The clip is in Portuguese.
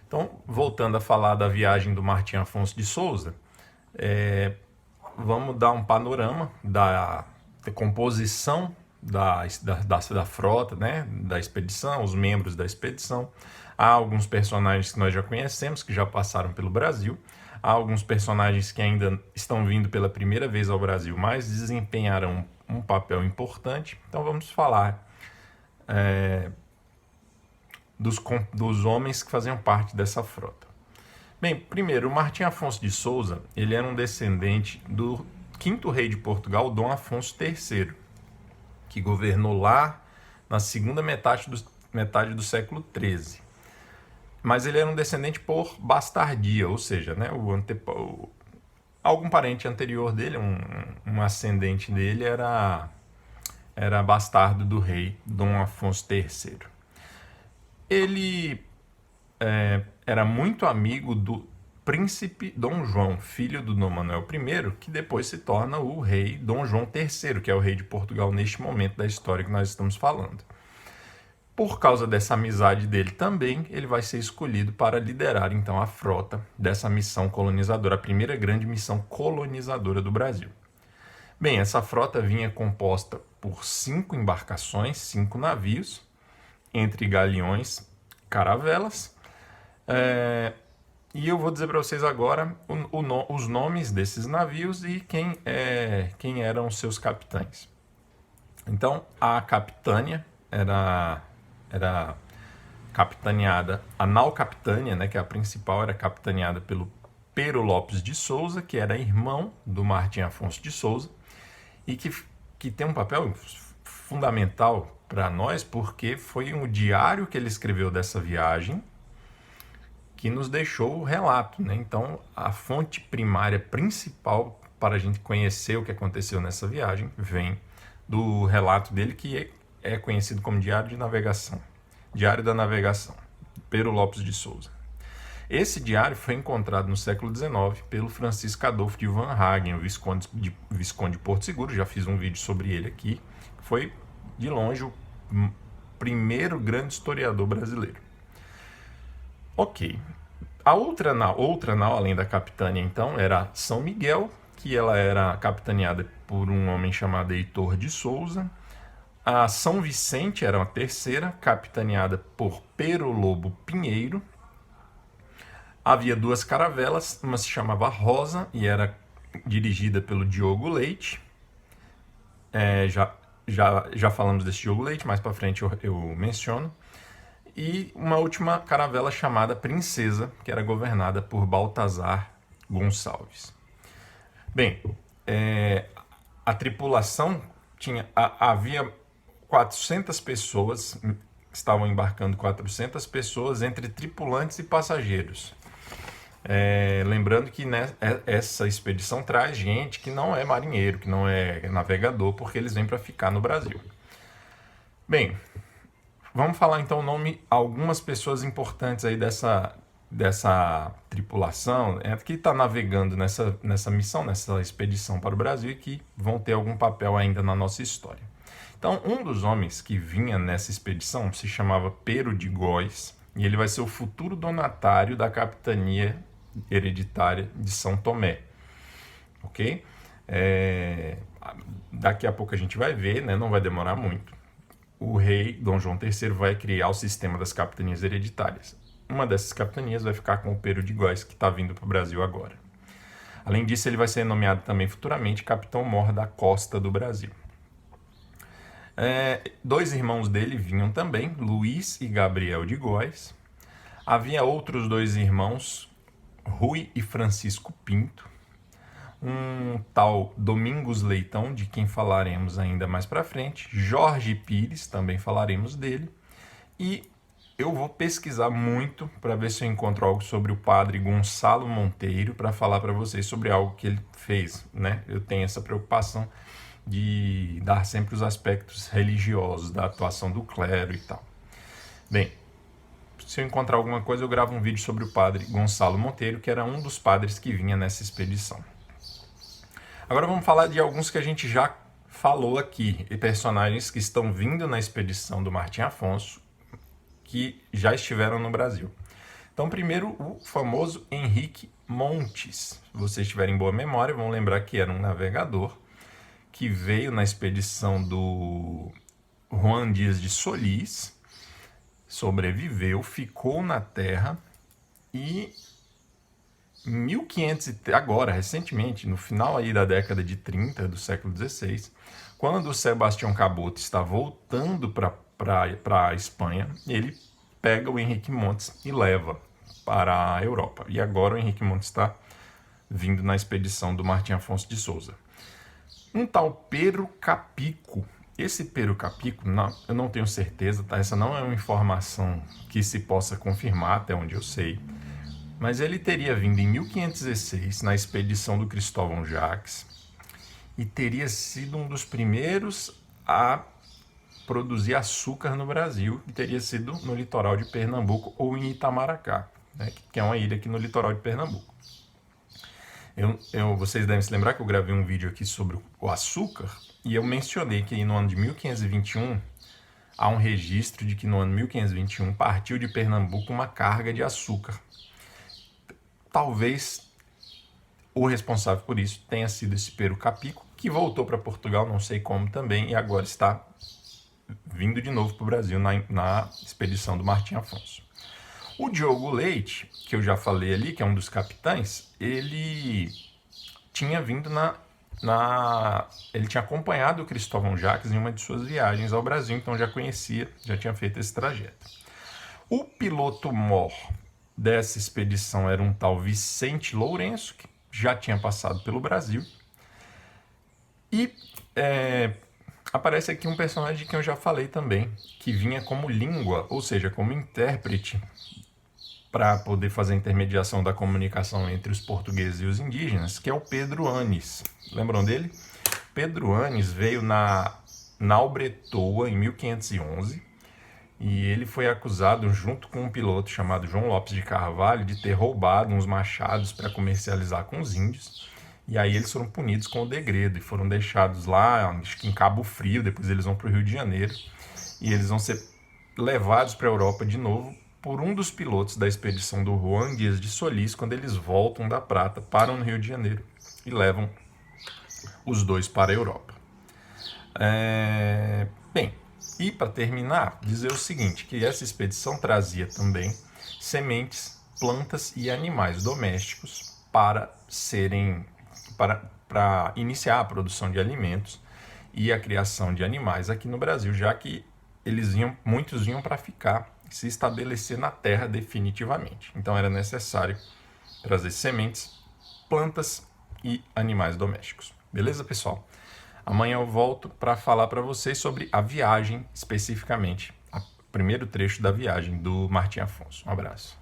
Então, voltando a falar da viagem do Martim Afonso de Souza, vamos dar um panorama da composição da frota, né, da expedição, os membros da expedição. Há alguns personagens que nós já conhecemos, que já passaram pelo Brasil. Há alguns personagens que ainda estão vindo pela primeira vez ao Brasil, mas desempenharão um papel importante. Então vamos falar dos homens que faziam parte dessa frota. Bem, primeiro, o Martim Afonso de Souza, ele era um descendente do quinto rei de Portugal, Dom Afonso III, que governou lá na segunda metade do século XIII. Mas ele era um descendente por bastardia, ou seja, né, algum parente anterior dele, um ascendente dele, era bastardo do rei Dom Afonso III. Ele era muito amigo do príncipe Dom João, filho do Dom Manuel I, que depois se torna o rei Dom João III, que é o rei de Portugal neste momento da história que nós estamos falando. Por causa dessa amizade dele também, ele vai ser escolhido para liderar então a frota dessa missão colonizadora, a primeira grande missão colonizadora do Brasil. Bem, essa frota vinha composta por 5 embarcações, 5 navios, entre galeões, caravelas. E eu vou dizer para vocês agora os nomes desses navios e quem eram os seus capitães. Então, a capitânia era capitaneada, a nau capitânia, né, que é a principal, era capitaneada pelo Pero Lopes de Souza, que era irmão do Martim Afonso de Souza, e que tem um papel fundamental para nós, porque foi um diário que ele escreveu dessa viagem que nos deixou o relato, né? Então, a fonte primária principal para a gente conhecer o que aconteceu nessa viagem vem do relato dele, que é conhecido como Diário de Navegação, Diário da Navegação, Pero Lopes de Souza. Esse diário foi encontrado no século XIX pelo Francisco Adolfo de Van Hagen, o Visconde de Porto Seguro. Já fiz um vídeo sobre ele aqui. Foi, de longe, o primeiro grande historiador brasileiro. Ok. A outra nau, além da capitânia, então, era São Miguel, que ela era capitaneada por um homem chamado Heitor de Souza. A São Vicente era uma terceira, capitaneada por Pero Lobo Pinheiro. Havia 2 caravelas, uma se chamava Rosa e era dirigida pelo Diogo Leite. Já falamos desse Diogo Leite, mais para frente eu menciono. E uma última caravela chamada Princesa, que era governada por Baltazar Gonçalves. Bem, a tripulação havia 400 pessoas, estavam embarcando 400 pessoas entre tripulantes e passageiros. Lembrando que essa expedição traz gente que não é marinheiro, que não é navegador, porque eles vêm para ficar no Brasil. Bem, vamos falar então algumas pessoas importantes aí dessa tripulação, que está navegando nessa missão, nessa expedição para o Brasil e que vão ter algum papel ainda na nossa história. Então, um dos homens que vinha nessa expedição se chamava Pero de Góis, e ele vai ser o futuro donatário da capitania hereditária de São Tomé. Ok? Daqui a pouco a gente vai ver, né? Não vai demorar muito. O rei Dom João III vai criar o sistema das capitanias hereditárias. Uma dessas capitanias vai ficar com o Pero de Góis, que está vindo para o Brasil agora. Além disso, ele vai ser nomeado também futuramente Capitão-Mor da Costa do Brasil. 2 irmãos dele vinham também, Luís e Gabriel de Góis. Havia outros 2 irmãos, Rui e Francisco Pinto. Um tal Domingos Leitão, de quem falaremos ainda mais para frente. Jorge Pires, também falaremos dele. E eu vou pesquisar muito para ver se eu encontro algo sobre o padre Gonçalo Monteiro para falar para vocês sobre algo que ele fez, né? Eu tenho essa preocupação de dar sempre os aspectos religiosos da atuação do clero e tal. Bem, se eu encontrar alguma coisa, eu gravo um vídeo sobre o padre Gonçalo Monteiro, que era um dos padres que vinha nessa expedição. Agora vamos falar de alguns que a gente já falou aqui, e personagens que estão vindo na expedição do Martim Afonso, que já estiveram no Brasil. Então, primeiro, o famoso Henrique Montes. Se vocês tiverem boa memória, vão lembrar que era um navegador que veio na expedição do Juan Dias de Solís, sobreviveu, ficou na Terra e 1500, agora, recentemente, no final aí da década de 30 do século XVI, quando o Sebastião Cabot está voltando para a Espanha, ele pega o Henrique Montes e leva para a Europa. E agora o Henrique Montes está vindo na expedição do Martim Afonso de Souza. Um tal Pero Capico. Esse Pero Capico, não, eu não tenho certeza, tá? Essa não é uma informação que se possa confirmar, até onde eu sei. Mas ele teria vindo em 1516 na expedição do Cristóvão Jacques e teria sido um dos primeiros a produzir açúcar no Brasil, e teria sido no litoral de Pernambuco ou em Itamaracá, né, que é uma ilha aqui no litoral de Pernambuco. Vocês devem se lembrar que eu gravei um vídeo aqui sobre o açúcar e eu mencionei que no ano de 1521 há um registro de que no ano 1521 partiu de Pernambuco uma carga de açúcar. Talvez o responsável por isso tenha sido esse Pero Capico, que voltou para Portugal, não sei como também, e agora está vindo de novo para o Brasil na expedição do Martim Afonso. O Diogo Leite, que eu já falei ali, que é um dos capitães, ele tinha vindo ele tinha acompanhado o Cristóvão Jacques em uma de suas viagens ao Brasil, então já conhecia, já tinha feito esse trajeto. O piloto-mor dessa expedição era um tal Vicente Lourenço, que já tinha passado pelo Brasil. E aparece aqui um personagem de quem eu já falei também, que vinha como língua, ou seja, como intérprete, para poder fazer a intermediação da comunicação entre os portugueses e os indígenas, que é o Pedro Anis. Lembram dele? Pedro Anis veio na Albretoa em 1511, e ele foi acusado, junto com um piloto chamado João Lopes de Carvalho, de ter roubado uns machados para comercializar com os índios. E aí eles foram punidos com o degredo e foram deixados lá, acho que em Cabo Frio. Depois eles vão para o Rio de Janeiro e eles vão ser levados para a Europa de novo por um dos pilotos da expedição do Juan Dias de Solís. Quando eles voltam da Prata, param no Rio de Janeiro e levam os dois para a Europa. Bem, e para terminar, dizer o seguinte, que essa expedição trazia também sementes, plantas e animais domésticos para iniciar a produção de alimentos e a criação de animais aqui no Brasil, já que muitos vinham para ficar, se estabelecer na terra definitivamente. Então era necessário trazer sementes, plantas e animais domésticos. Beleza, pessoal? Amanhã eu volto para falar para vocês sobre a viagem, especificamente, o primeiro trecho da viagem do Martim Afonso. Um abraço.